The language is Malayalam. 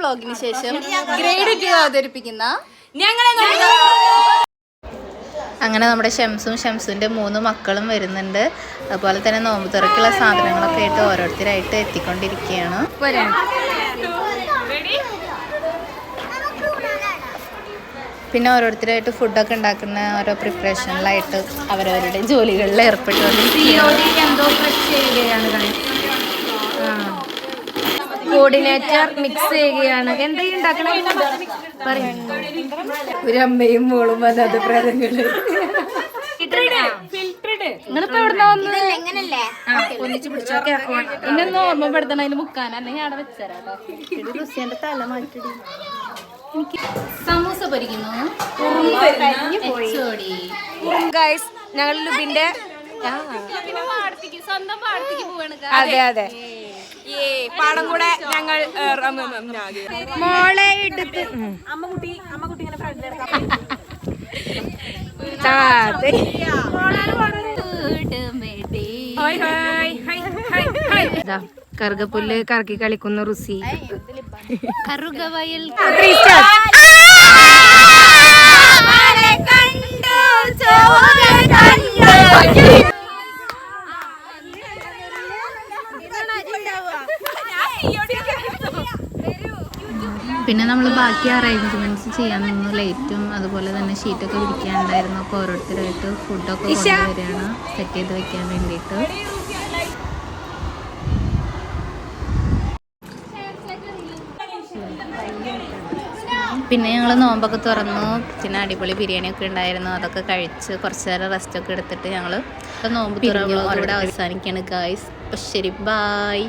വ്ലോഗിന് ശേഷം ഗ്രേഡ് 2 അവതരിപ്പിക്കുന്ന അങ്ങനെ നമ്മുടെ ഷംസുവിൻ്റെ 3 മക്കളും വരുന്നുണ്ട്. അതുപോലെ തന്നെ നോമ്പ് തുറക്കുള്ള സാധനങ്ങളൊക്കെ ആയിട്ട് ഓരോരുത്തരായിട്ട് എത്തിക്കൊണ്ടിരിക്കുകയാണ്. പിന്നെ ഓരോരുത്തരായിട്ട് ഫുഡൊക്കെ ഉണ്ടാക്കുന്ന ഓരോ പ്രിപ്പറേഷനിലായിട്ട് അവരവരുടെ ജോലികളിൽ കോർഡിനേറ്റർ മിക്സ് ചെയ്യുകയാണ്. എന്തെങ്കിലും ഉണ്ടാക്കണം ഒരു അമ്മയും മോളും വന്നത് പ്രേതങ്ങള്. നിങ്ങളിപ്പോ എവിടുന്ന ഒന്നിച്ച് പിടിച്ചോക്കെ ഇന്നൊന്ന് ഓർമ്മപ്പെടുത്തണം അതിന് മുക്കാൻ, അല്ലെങ്കിൽ അവിടെ വെച്ചരാട്ടോ. റുസിന്റെ തല മാറ്റിടി. സമൂസ പൊരിക്കുന്നു. ഞങ്ങൾ ലുബിന്റെ അതെ അതെ പാടം കൂടെ ഞങ്ങൾ മോളെ എടുത്ത് കറുകപ്പുല്ല് കറക്കി കളിക്കുന്ന റുസി. കറുകവയൽ പിന്നെ നമ്മൾ ബാക്കി അറേഞ്ച്മെന്റ്സ് ചെയ്യാൻ നിന്നു. ലൈറ്റും അതുപോലെ തന്നെ ഷീറ്റൊക്കെ വിരിക്കാനുണ്ടായിരുന്നു. അപ്പോൾ ഓരോരുത്തരായിട്ട് ഫുഡൊക്കെ കൊണ്ടുവരികയാണ് സെറ്റ് ചെയ്ത് വെക്കാൻ വേണ്ടിയിട്ട്. പിന്നെ ഞങ്ങൾ നോമ്പൊക്കെ തുറന്നു. പിന്നെ അടിപൊളി ബിരിയാണിയൊക്കെ ഉണ്ടായിരുന്നു. അതൊക്കെ കഴിച്ച് കുറച്ച് നേരം റെസ്റ്റൊക്കെ എടുത്തിട്ട് ഞങ്ങൾ നോമ്പ് തുറന്നു അവിടെ അവസാനിക്കുകയാണ് ഗായ്സ്. അപ്പോൾ ശരി, ബൈ.